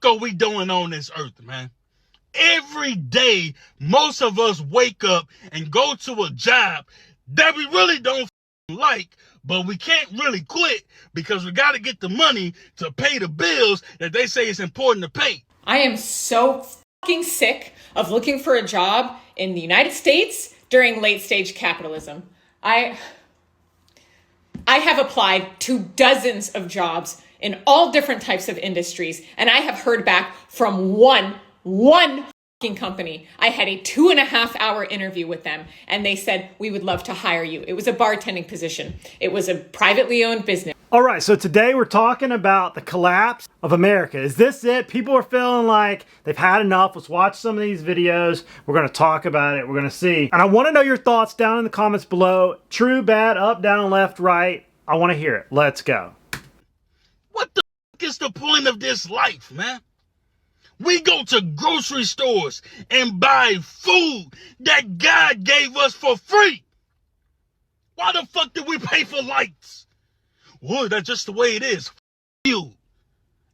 are we doing on this earth, man? Every day, most of us wake up and go to a job that we really don't like, but we can't really quit because we got to get the money to pay the bills that they say it's important to pay. I am so fucking sick of looking for a job in the United States during late stage capitalism. I have applied to dozens of jobs in all different types of industries, and I have heard back from one fucking company. I had a 2.5-hour interview with them, and they said, we would love to hire you. It was a bartending position. It was a privately owned business. All right, so today we're talking about the collapse of America. Is this it? People are feeling like they've had enough. Let's watch some of these videos. We're going to talk about it. We're going to see. And I want to know your thoughts down in the comments below. True, bad, up, down, left, right. I want to hear it. Let's go. What the fuck is the point of this life, man? We go to grocery stores and buy food that God gave us for free. Why the fuck did we pay for lights? Well, that's just the way it is. F you.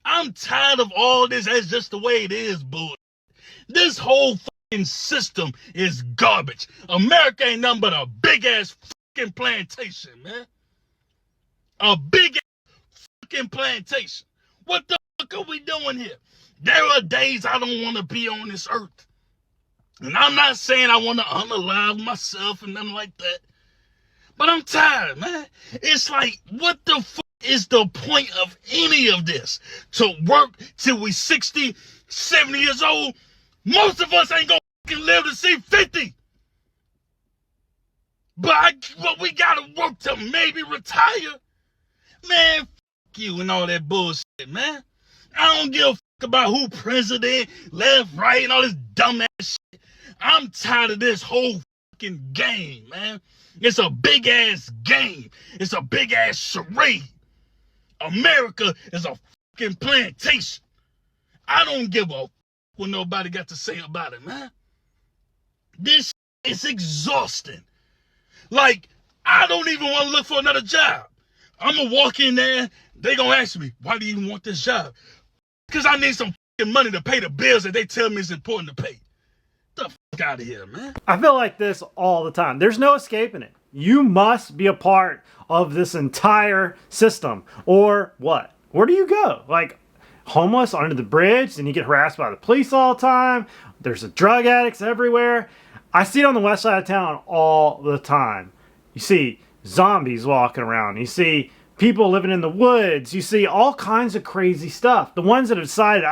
I'm tired of all this. That's just the way it is, bull. This whole fucking system is garbage. America ain't nothing but a big-ass fucking plantation, man. A big-ass fucking plantation. What the fuck are we doing here? There are days I don't want to be on this earth. And I'm not saying I want to unalive myself and nothing like that. But I'm tired, man. It's like, what the fuck is the point of any of this? To work till we 60, 70 years old? Most of us ain't gonna fucking live to see 50. But we gotta work to maybe retire. Man, fuck you and all that bullshit, man. I don't give a fuck about who president, left, right, and all this dumbass shit. I'm tired of this whole fucking game, man. It's a big ass game. It's a big ass charade. America is a fucking plantation. I don't give a fuck what nobody got to say about it, man. This is exhausting. Like, I don't even want to look for another job. I'm gonna walk in there. They gonna ask me, why do you even want this job? Because I need some fucking money to pay the bills that they tell me is important to pay. Get the fuck out of here, man. I feel like this all the time. There's no escaping it. You must be a part of this entire system. Or what? Where do you go? Like, homeless under the bridge, and you get harassed by the police all the time. There's drug addicts everywhere. I see it on the west side of town all the time. You see zombies walking around. You see people living in the woods. You see all kinds of crazy stuff. The ones that have decided,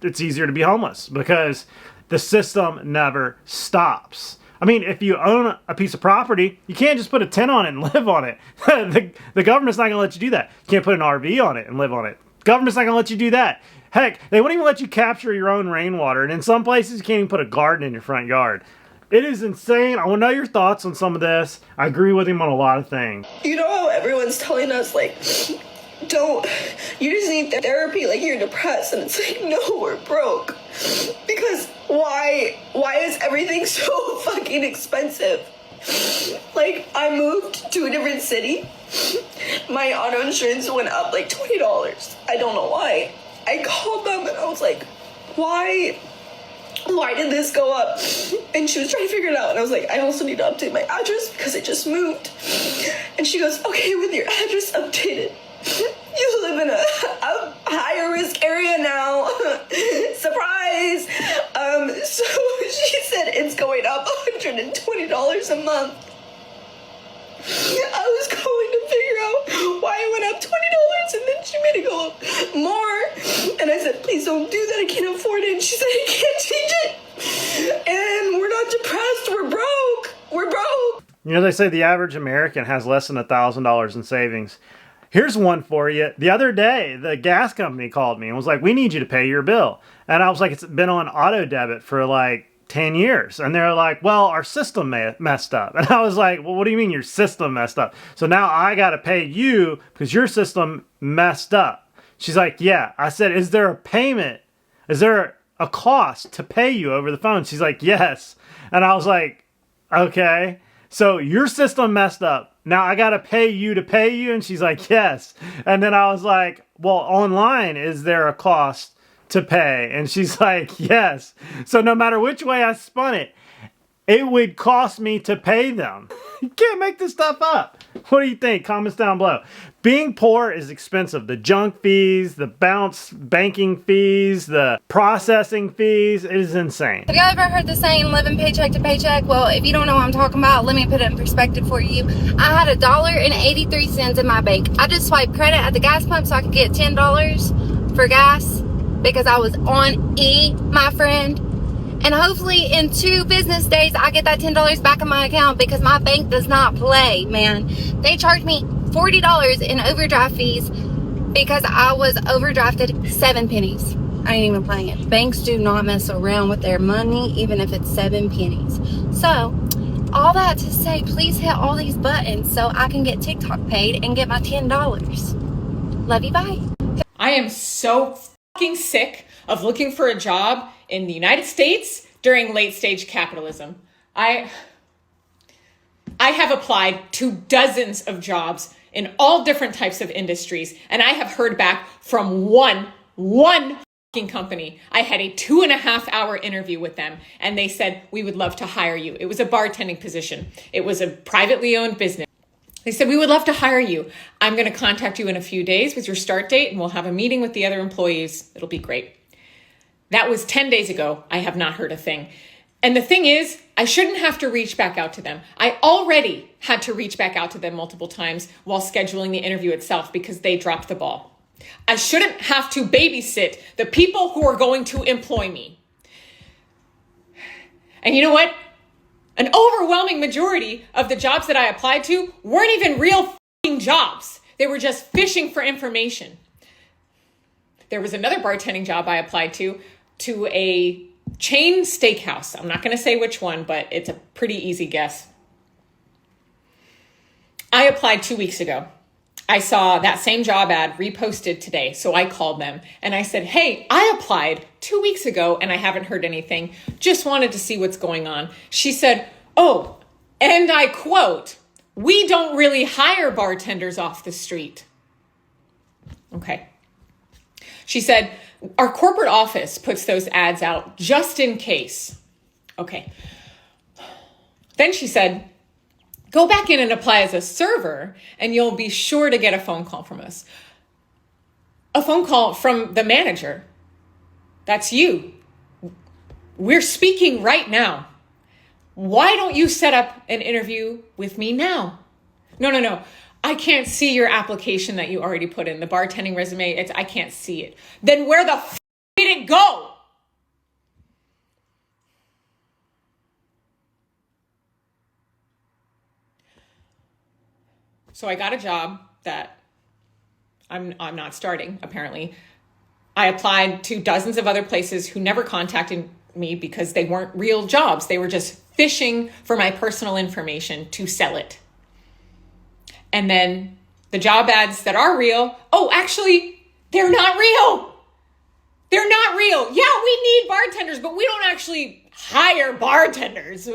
it's easier to be homeless because the system never stops. I mean, if you own a piece of property, you can't just put a tent on it and live on it. The government's not going to let you do that. You can't put an RV on it and live on it. The government's not going to let you do that. Heck, they won't even let you capture your own rainwater. And in some places, you can't even put a garden in your front yard. It is insane. I want to know your thoughts on some of this. I agree with him on a lot of things. You know how everyone's telling us, like, you just need therapy, like you're depressed, and it's like, no, we're broke. Because why is everything so fucking expensive? Like, I moved to a different city. My auto insurance went up like $20. I don't know why. I called them and I was like, why did this go up? And she was trying to figure it out. And I was like, I also need to update my address because I just moved. And she goes, okay, with your address updated, you live in a higher risk area now. Surprise. So she said it's going up $120 a month. I was going to figure out why it went up $20, and then she made it go up more. And I said, please don't do that. I can't afford it. And she said, I can't change it. And we're not depressed. We're broke. We're broke. You know, they say the average American has less than $1,000 in savings. Here's one for you. The other day, the gas company called me and was like, we need you to pay your bill. And I was like, it's been on auto debit for like 10 years. And they're like, well, our system messed up. And I was like, well, what do you mean your system messed up? So now I got to pay you because your system messed up. She's like, yeah. I said, is there a payment? Is there a cost to pay you over the phone? She's like, yes. And I was like, okay. So your system messed up. Now I got to pay you to pay you? And she's like, yes. And then I was like, well, online, is there a cost to pay? And she's like, yes. So no matter which way I spun it, it would cost me to pay them. You can't make this stuff up. What do you think? Comments down below. Being poor is expensive. The junk fees, the bounce banking fees, the processing fees, it is insane. Have y'all ever heard the saying, living paycheck to paycheck? Well, if you don't know what I'm talking about, let me put it in perspective for you. I had $1.83 in my bank. I just swiped credit at the gas pump so I could get $10 for gas because I was on E, my friend. And hopefully in 2 business days, I get that $10 back in my account because my bank does not play, man. They charged me $40 in overdraft fees because I was overdrafted 7 pennies. I ain't even playing it. Banks do not mess around with their money, even if it's 7 pennies. So, all that to say, please hit all these buttons so I can get TikTok paid and get my $10. Love you, bye. I am so fucking sick of looking for a job in the United States during late stage capitalism. I have applied to dozens of jobs in all different types of industries, and I have heard back from one fucking company. I had a 2.5-hour interview with them, and they said, we would love to hire you. It was a bartending position. It was a privately owned business. They said, we would love to hire you. I'm going to contact you in a few days with your start date, and we'll have a meeting with the other employees. It'll be great. That was 10 days ago. I have not heard a thing. And the thing is, I shouldn't have to reach back out to them. I already had to reach back out to them multiple times while scheduling the interview itself because they dropped the ball. I shouldn't have to babysit the people who are going to employ me. And you know what? An overwhelming majority of the jobs that I applied to weren't even real fucking jobs. They were just fishing for information. There was another bartending job I applied to a chain steakhouse. I'm not going to say which one, but it's a pretty easy guess. I applied 2 weeks ago. I saw that same job ad reposted today, so I called them and I said, hey, I applied 2 weeks ago and I haven't heard anything. Just wanted to see what's going on. She said, oh, and I quote, we don't really hire bartenders off the street. Okay. She said, our corporate office puts those ads out just in case. Okay. Then she said, go back in and apply as a server and you'll be sure to get a phone call from us. A phone call from the manager. That's you. We're speaking right now. Why don't you set up an interview with me now? No. I can't see your application that you already put in. The bartending resume, I can't see it. Then where the f*** did it go? So I got a job that I'm not starting, apparently. I applied to dozens of other places who never contacted me because they weren't real jobs. They were just fishing for my personal information to sell it. And then the job ads that are real, oh, actually, they're not real. They're not real. Yeah, we need bartenders, but we don't actually hire bartenders.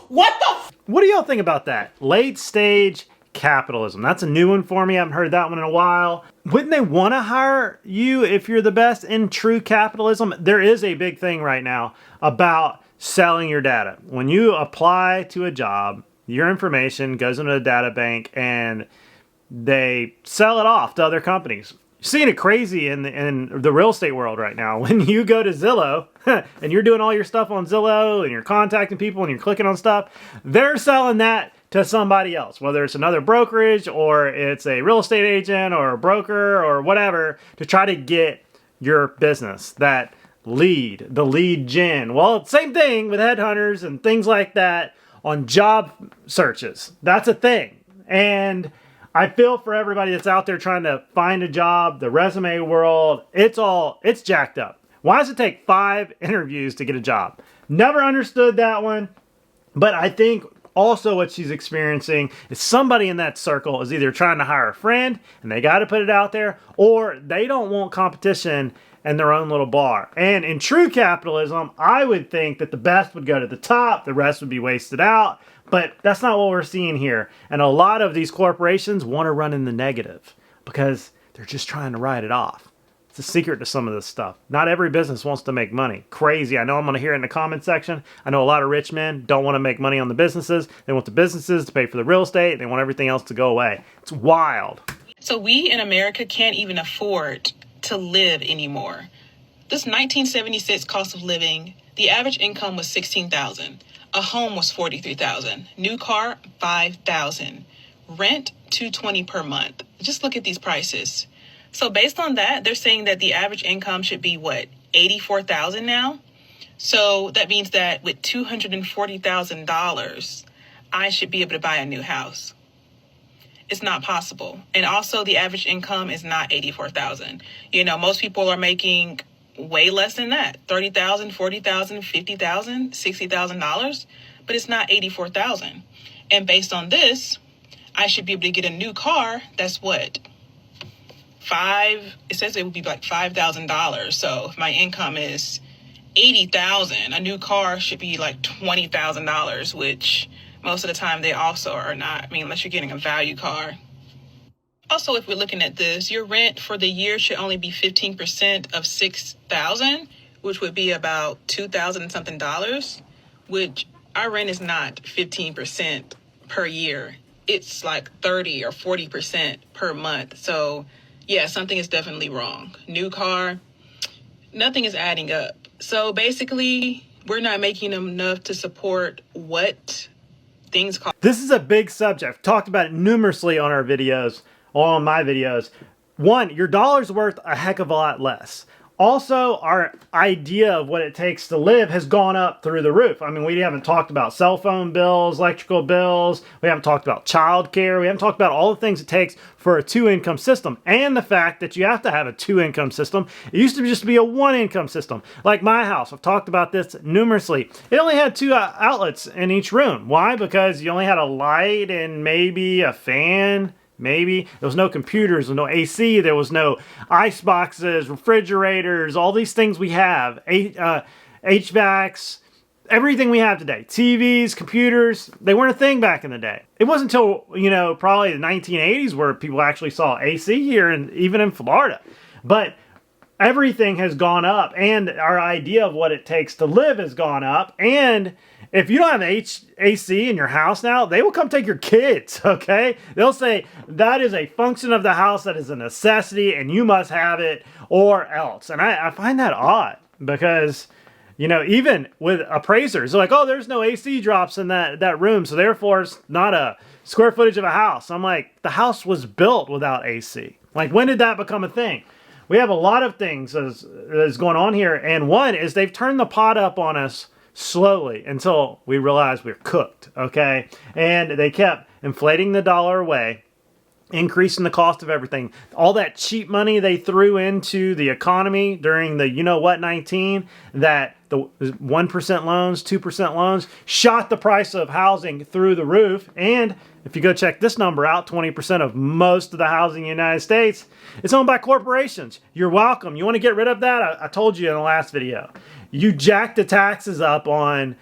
What the What do y'all think about that? Late stage capitalism. That's a new one for me. I haven't heard that one in a while. Wouldn't they want to hire you if you're the best in true capitalism? There is a big thing right now about selling your data. When you apply to a job, your information goes into a data bank and they sell it off to other companies. You're seeing it crazy in the real estate world right now. When you go to Zillow and you're doing all your stuff on Zillow and you're contacting people and you're clicking on stuff, they're selling that to somebody else, whether it's another brokerage or it's a real estate agent or a broker or whatever, to try to get your business, that lead, the lead gen. Well, same thing with headhunters and things like that on job searches. That's a thing. And I feel for everybody that's out there trying to find a job, the resume world, it's jacked up. Why does it take 5 interviews to get a job? Never understood that one. But I think also what she's experiencing is somebody in that circle is either trying to hire a friend and they got to put it out there, or they don't want competition in their own little bar. And in true capitalism, I would think that the best would go to the top, the rest would be wasted out. But that's not what we're seeing here. And a lot of these corporations want to run in the negative because they're just trying to write it off. It's a secret to some of this stuff. Not every business wants to make money. Crazy. I know I'm going to hear it in the comment section. I know a lot of rich men don't want to make money on the businesses. They want the businesses to pay for the real estate. They want everything else to go away. It's wild. So we in America can't even afford to live anymore. This 1976 cost of living, the average income was $16,000. A home was $43,000. New car, $5,000. Rent, $220 per month. Just look at these prices. So based on that, they're saying that the average income should be what, $84,000 now? So that means that with $240,000, I should be able to buy a new house. It's not possible. And also the average income is not $84,000. You know, most people are making way less than that, $30,000, $40,000, $50,000, $60,000, but it's not $84,000. And based on this, I should be able to get a new car. That's what? It says it would be like $5,000. So if my income is $80,000, a new car should be like $20,000, which most of the time they also are not. I mean, unless you're getting a value car. Also, if we're looking at this, your rent for the year should only be 15% of $6,000, which would be about $2,000 something dollars, which our rent is not 15% per year. It's like 30 or 40% per month. So yeah, something is definitely wrong. New car, nothing is adding up. So basically, we're not making enough to support what things cost. This is a big subject. I've talked about it numerously on our videos, or on my videos. One, your dollar's worth a heck of a lot less. Also, our idea of what it takes to live has gone up through the roof. I mean, we haven't talked about cell phone bills, electrical bills. We haven't talked about childcare. We haven't talked about all the things it takes for a two-income system, and the fact that you have to have a two-income system. It used to just be a one-income system. Like my house, I've talked about this numerously. It only had two outlets in each room. Why? Because you only had a light and maybe a fan. Maybe. There was no computers, there was no AC, there was no ice boxes, refrigerators, all these things we have, HVACs, everything we have today. TVs, computers, they weren't a thing back in the day. It wasn't until, probably the 1980s where people actually saw AC here, and even in Florida. But everything has gone up, and our idea of what it takes to live has gone up, and if you don't have AC in your house now, they will come take your kids, okay? They'll say that is a function of the house, that is a necessity, and you must have it or else. And I find that odd because, even with appraisers, they're like, oh, there's no AC drops in that room, so therefore it's not a square footage of a house. I'm like, the house was built without AC. Like, when did that become a thing? We have a lot of things that's going on here, and one is they've turned the pot up on us slowly until we realized we're cooked, okay? And they kept inflating the dollar away, increasing the cost of everything. All that cheap money they threw into the economy during the 19, that the 1% loans, 2% loans, shot the price of housing through the roof. And if you go check this number out, 20% of most of the housing in the United States is owned by corporations. You're welcome. You want to get rid of that? I told you in the last video. You jack the taxes up on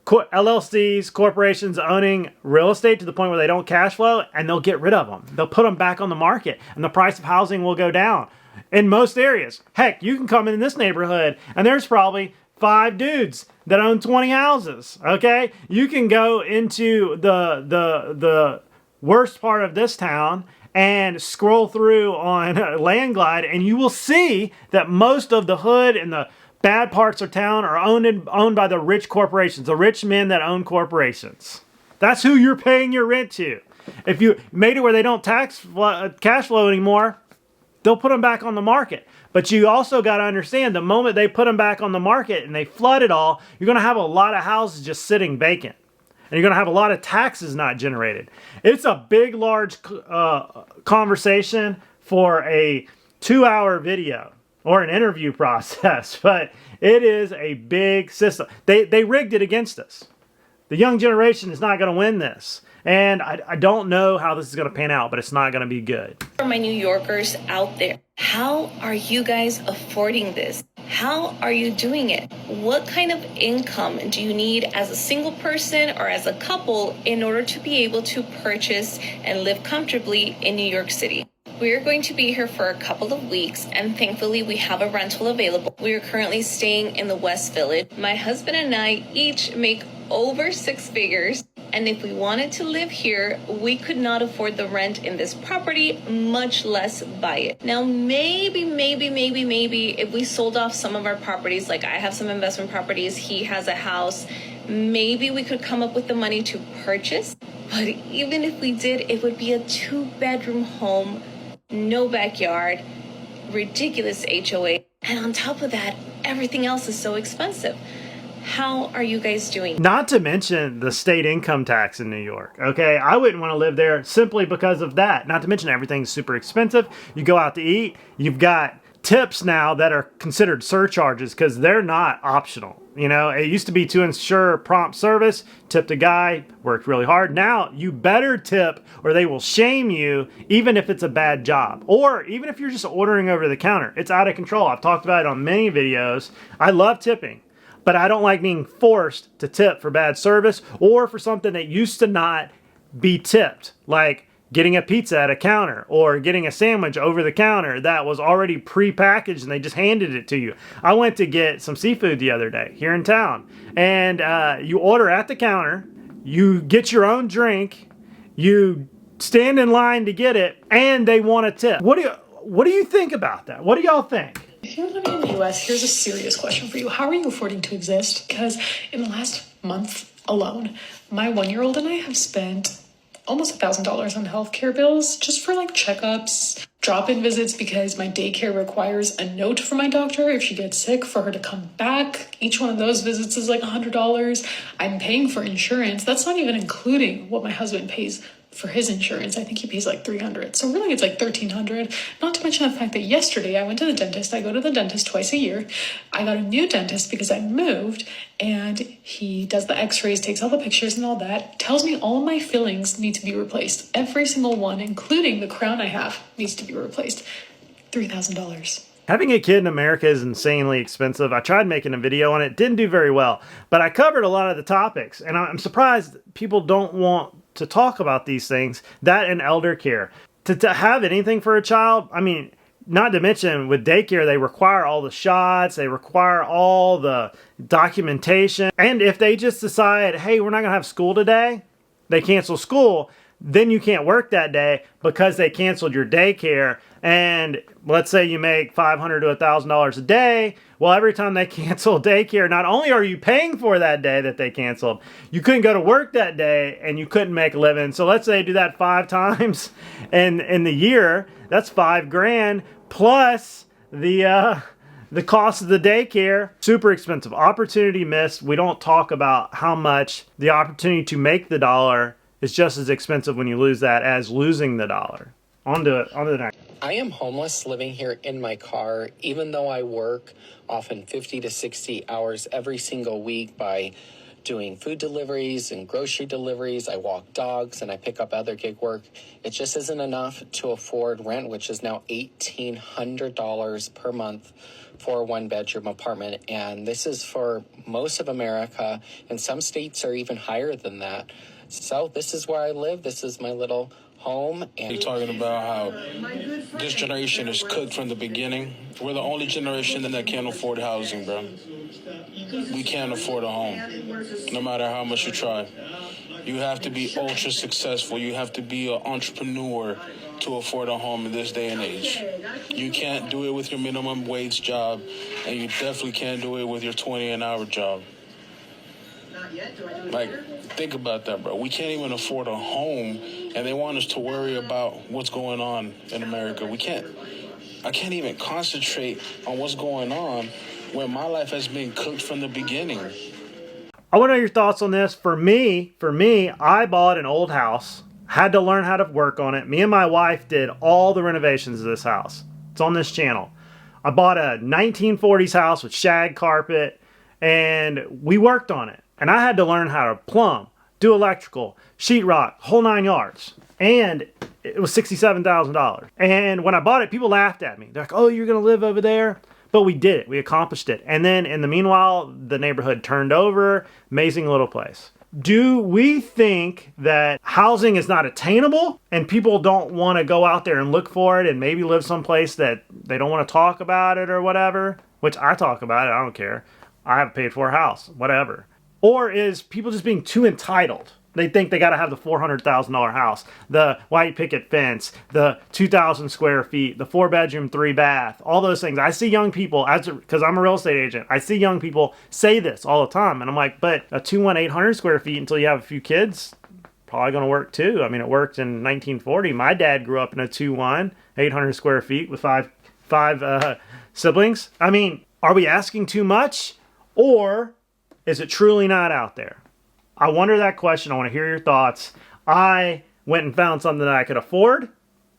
LLCs, corporations owning real estate to the point where they don't cash flow, and they'll get rid of them. They'll put them back on the market, and the price of housing will go down in most areas. Heck, you can come in this neighborhood, and there's probably 5 dudes that own 20 houses, okay? You can go into the worst part of this town and scroll through on Landglide, and you will see that most of the hood and the bad parts of town are owned by the rich corporations, the rich men that own corporations. That's who you're paying your rent to. If you made it where they don't cash flow anymore, they'll put them back on the market. But you also got to understand, the moment they put them back on the market and they flood it all, you're going to have a lot of houses just sitting vacant. And you're going to have a lot of taxes not generated. It's a big, large conversation for a 2-hour video or an interview process, but it is a big system. They rigged it against us. The young generation is not going to win this. And I don't know how this is going to pan out, but it's not going to be good. For my New Yorkers out there, how are you guys affording this? How are you doing it? What kind of income do you need as a single person or as a couple in order to be able to purchase and live comfortably in New York City? We're going to be here for a couple of weeks, and thankfully we have a rental available. We are currently staying in the West Village. My husband and I each make over 6 figures, and if we wanted to live here, we could not afford the rent in this property, much less buy it. Now, maybe if we sold off some of our properties, like I have some investment properties, he has a house, maybe we could come up with the money to purchase. But even if we did, it would be a 2-bedroom home, no backyard, ridiculous HOA, and on top of that, everything else is so expensive. How are you guys doing? Not to mention the state income tax in New York, okay? I wouldn't want to live there simply because of that. Not to mention everything's super expensive. You go out to eat, you've got tips now that are considered surcharges because they're not optional. You know, it used to be to ensure prompt service, tipped a guy, worked really hard. Now you better tip or they will shame you even if it's a bad job. Or even if you're just ordering over the counter. It's out of control. I've talked about it on many videos. I love tipping, but I don't like being forced to tip for bad service or for something that used to not be tipped, like getting a pizza at a counter or getting a sandwich over the counter that was already pre-packaged and they just handed it to you. I went to get some seafood the other day here in town, and you order at the counter, you get your own drink, you stand in line to get it, and they want a tip. What do you think about that? What do y'all think? If you're living in the US, here's a serious question for you. How are you affording to exist? Because in the last month alone, my 1-year-old and I have spent almost $1,000 on healthcare bills just for like checkups, drop-in visits, because my daycare requires a note from my doctor if she gets sick for her to come back. Each one of those visits is like $100. I'm paying for insurance. That's not even including what my husband pays for his insurance. I think he pays like $300. So really it's like $1,300. Not to mention the fact that yesterday I went to the dentist. I go to the dentist twice a year. I got a new dentist because I moved, and he does the x-rays, takes all the pictures and all that, tells me all my fillings need to be replaced. Every single one, including the crown I have, needs to be replaced. $3,000. Having a kid in America is insanely expensive. I tried making a video on it, didn't do very well, but I covered a lot of the topics, and I'm surprised people don't want to talk about these things, that and elder care. To have anything for a child, I mean, not to mention with daycare, they require all the shots, they require all the documentation, and if they just decide, hey, we're not gonna have school today, they cancel school, then you can't work that day because they canceled your daycare. And let's say you make $500 to $1,000 a day. Well, every time they cancel daycare, not only are you paying for that day that they canceled, you couldn't go to work that day and you couldn't make a living. So let's say you do that 5 times in the year, that's $5,000 plus the cost of the daycare. Super expensive. Opportunity missed. We don't talk about how much the opportunity to make the dollar is just as expensive when you lose that as losing the dollar. On to the next. I am homeless, living here in my car, even though I work often 50 to 60 hours every single week by doing food deliveries and grocery deliveries. I walk dogs and I pick up other gig work. It just isn't enough to afford rent, which is now $1,800 per month for a 1-bedroom apartment. And this is for most of America, and some states are even higher than that. So this is where I live. This is my little home. And you're talking about how this generation is cooked from the beginning. We're the only generation that can't afford housing, bro. We can't afford a home, no matter how much you try. You have to be ultra successful. You have to be an entrepreneur to afford a home in this day and age. You can't do it with your minimum wage job, and you definitely can't do it with your 20 an hour job. Like, think about that, bro. We can't even afford a home, and they want us to worry about what's going on in America. I can't even concentrate on what's going on when my life has been cooked from the beginning. I want to know your thoughts on this. For me, I bought an old house, had to learn how to work on it. Me and my wife did all the renovations of this house. It's on this channel. I bought a 1940s house with shag carpet, and we worked on it. And I had to learn how to plumb, do electrical, sheetrock, whole 9 yards. And it was $67,000. And when I bought it, people laughed at me. They're like, oh, you're going to live over there? But we did it. We accomplished it. And then in the meanwhile, the neighborhood turned over. Amazing little place. Do we think that housing is not attainable and people don't want to go out there and look for it and maybe live someplace that they don't want to talk about it or whatever? Which I talk about it, I don't care. I have a paid for house, whatever. Or is people just being too entitled? They think they got to have the $400,000 house, the white picket fence, the 2,000 square feet, the 4-bedroom, 3-bath, all those things. I see young people, because I'm a real estate agent, I see young people say this all the time. And I'm like, but a 800 square feet until you have a few kids, probably going to work too. I mean, it worked in 1940. My dad grew up in a 800 square feet with five siblings. I mean, are we asking too much, or is it truly not out there? I wonder that question. I want to hear your thoughts. I went and found something that I could afford.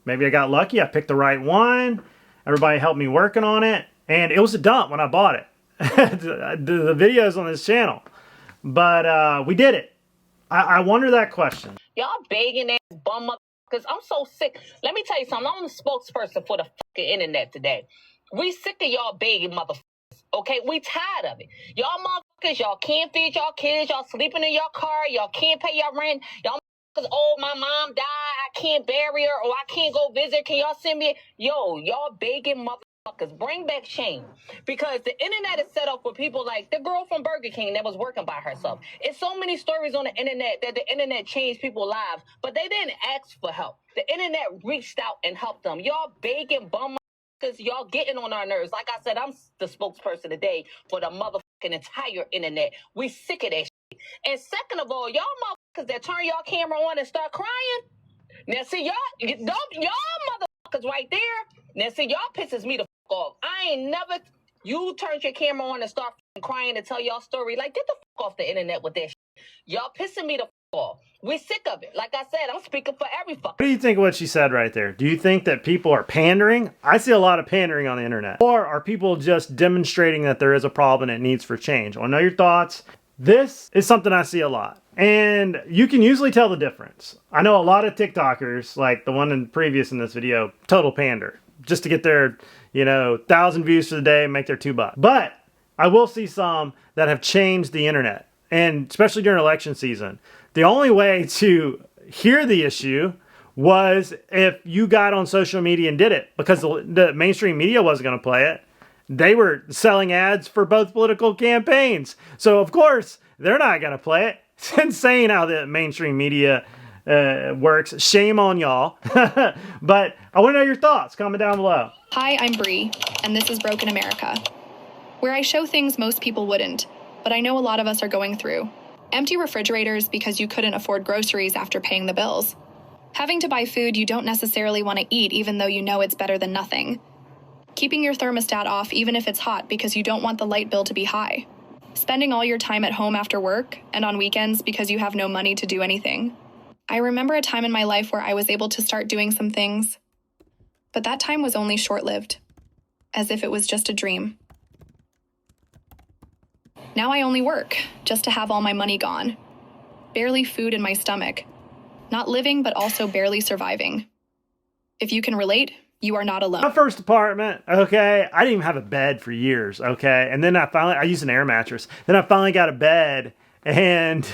Maybe I got lucky. I picked the right one. Everybody helped me working on it. And it was a dump when I bought it. the videos on this channel. But we did it. I wonder that question. Y'all begging ass bum motherfuckers. I'm so sick. Let me tell you something. I'm the spokesperson for the fucking internet today. We sick of y'all begging motherfuckers. Okay, we tired of it. Y'all motherfuckers, y'all can't feed y'all kids. Y'all sleeping in your car. Y'all can't pay your rent. Y'all motherfuckers, oh, my mom died. I can't bury her, or I can't go visit. Can y'all send me? Yo, y'all begging motherfuckers. Bring back shame. Because the internet is set up for people like the girl from Burger King that was working by herself. It's so many stories on the internet that the internet changed people's lives, but they didn't ask for help. The internet reached out and helped them. Y'all begging bum because y'all getting on our nerves. Like I said, I'm the spokesperson today for the motherfucking entire internet. We sick of that shit. And second of all, y'all motherfuckers that turn y'all camera on and start crying. Now see, y'all motherfuckers right there. Now see, y'all pisses me the fuck off. I ain't never, you turned your camera on and start crying to tell y'all story. Like, get the fuck off the internet with that shit. Y'all pissing me the fuck off. We're sick of it. Like I said, I'm speaking for every fucker. What do you think of what she said right there? Do you think that people are pandering? I see a lot of pandering on the internet. Or are people just demonstrating that there is a problem and it needs for change? I want to know your thoughts. This is something I see a lot. And you can usually tell the difference. I know a lot of TikTokers, like the one previous in this video, total pander. Just to get their, 1,000 views for the day and make their $2. But I will see some that have changed the internet. And especially during election season. The only way to hear the issue was if you got on social media and did it, because the mainstream media wasn't going to play it. They were selling ads for both political campaigns. So, of course, they're not going to play it. It's insane how the mainstream media works. Shame on y'all. But I want to know your thoughts. Comment down below. Hi, I'm Bree, and this is Broken America, where I show things most people wouldn't, but I know a lot of us are going through. Empty refrigerators because you couldn't afford groceries after paying the bills. Having to buy food you don't necessarily want to eat even though you know it's better than nothing. Keeping your thermostat off even if it's hot because you don't want the light bill to be high. Spending all your time at home after work and on weekends because you have no money to do anything. I remember a time in my life where I was able to start doing some things, but that time was only short-lived, as if it was just a dream. Now I only work, just to have all my money gone. Barely food in my stomach. Not living, but also barely surviving. If you can relate, you are not alone. My first apartment, okay, I didn't even have a bed for years, okay? And then I used an air mattress. Then I finally got a bed, and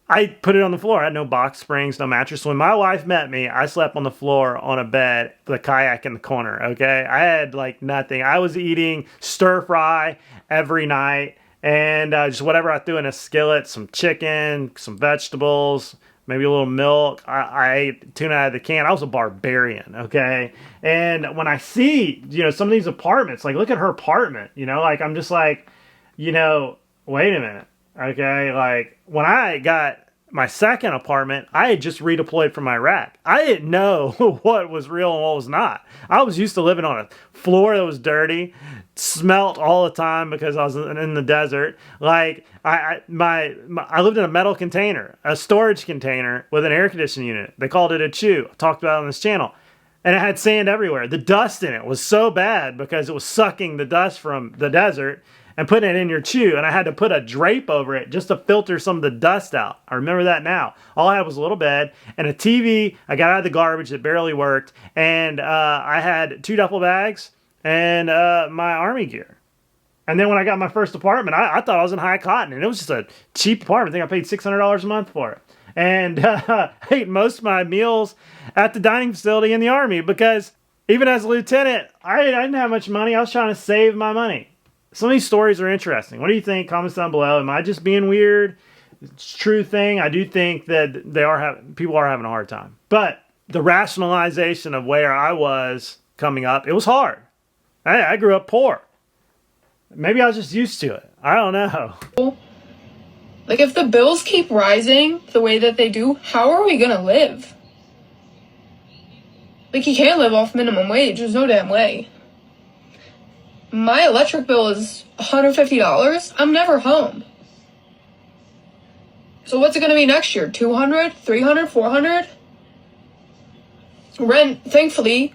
I put it on the floor. I had no box springs, no mattress. When my wife met me, I slept on the floor on a bed with a kayak in the corner, okay? I had like nothing. I was eating stir fry every night and just whatever I threw in a skillet, some chicken, some vegetables, maybe a little milk. I ate tuna out of the can. I was a barbarian, okay? And when I see, some of these apartments, like look at her apartment, like I'm just like, wait a minute. Okay, like when I got my second apartment, I had just redeployed from Iraq. I didn't know what was real and what was not. I was used to living on a floor that was dirty, smelt all the time because I was in the desert. Like I lived in a metal container, a storage container with an air conditioning unit. They called it a chew. I talked about it on this channel. And it had sand everywhere. The dust in it was so bad because it was sucking the dust from the desert and putting it in your chew. And I had to put a drape over it just to filter some of the dust out. I remember that now. All I had was a little bed and a TV I got out of the garbage that barely worked. And I had 2 duffel bags and my army gear. And then when I got my first apartment, I thought I was in high cotton, and it was just a cheap apartment. I think I paid $600 a month for it. And I ate most of my meals at the dining facility in the Army because even as a lieutenant, I didn't have much money. I was trying to save my money. Some of these stories are interesting. What do you think? Comments down below. Am I just being weird? It's a true thing. I do think that people are having a hard time. But the rationalization of where I was coming up, it was hard. I grew up poor. Maybe I was just used to it. I don't know. Like, if the bills keep rising the way that they do, how are we gonna live? Like, you can't live off minimum wage. There's no damn way. My electric bill is $150. I'm never home. So what's it gonna be next year? $200, $300, $400? Rent, thankfully,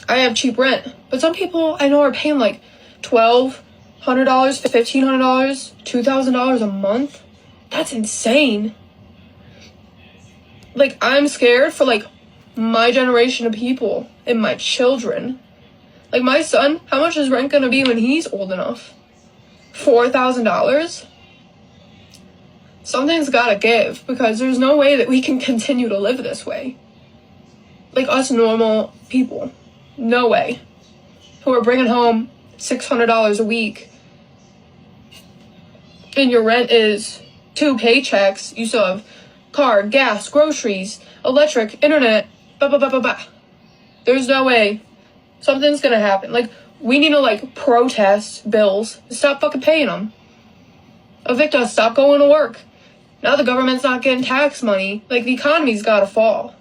I have cheap rent. But some people I know are paying like $1,200, $1,500, $2,000 a month. That's insane. Like, I'm scared for like my generation of people and my children. Like, my son, how much is rent gonna be when he's old enough? $4,000? Something's gotta give, because there's no way that we can continue to live this way. Like, us normal people. No way. Who are bringing home $600 a week. And your rent is 2 paychecks. You still have car, gas, groceries, electric, internet, blah, blah, blah, blah, blah. There's no way. Something's gonna happen. Like, we need to, like, protest bills. Stop fucking paying them. Evict us. Stop going to work. Now the government's not getting tax money. Like, the economy's gotta fall.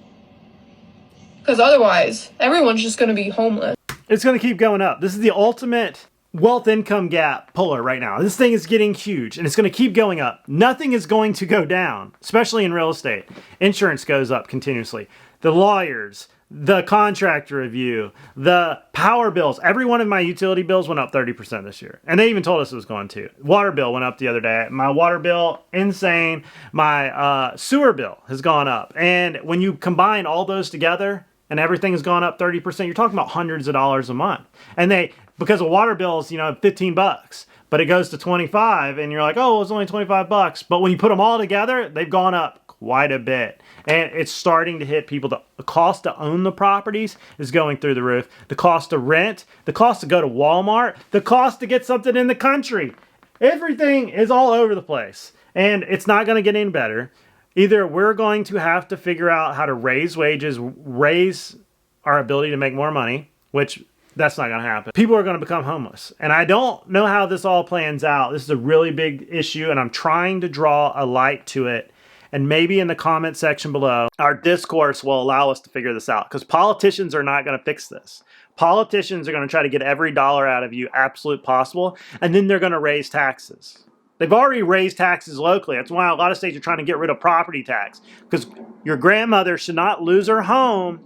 Because otherwise, everyone's just gonna be homeless. It's going to keep going up. This is the ultimate wealth-income gap puller right now. This thing is getting huge, and it's going to keep going up. Nothing is going to go down, especially in real estate. Insurance goes up continuously. The lawyers, the contract review, the power bills. Every one of my utility bills went up 30% this year. And they even told us it was going to. Water bill went up the other day. My water bill, insane. My sewer bill has gone up. And when you combine all those together, and everything has gone up 30%, you're talking about hundreds of dollars a month. And because a water bill is, $15, but it goes to 25, and you're like, oh, it's only 25 bucks. But when you put them all together, they've gone up quite a bit. And it's starting to hit people. The cost to own the properties is going through the roof. The cost to rent, the cost to go to Walmart, the cost to get something in the country. Everything is all over the place. And it's not going to get any better. Either we're going to have to figure out how to raise wages, raise our ability to make more money, which that's not going to happen. People are going to become homeless. And I don't know how this all plans out. This is a really big issue, and I'm trying to draw a light to it. And maybe in the comment section below, our discourse will allow us to figure this out, because politicians are not going to fix this. Politicians are going to try to get every dollar out of you absolute possible, and then they're going to raise taxes. They've already raised taxes locally. That's why a lot of states are trying to get rid of property tax. Because your grandmother should not lose her home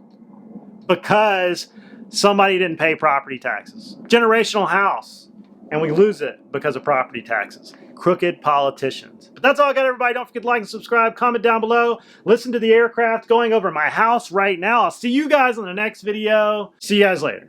because somebody didn't pay property taxes. Generational house. And we lose it because of property taxes. Crooked politicians. But that's all I got, everybody. Don't forget to like and subscribe. Comment down below. Listen to the aircraft going over my house right now. I'll see you guys in the next video. See you guys later.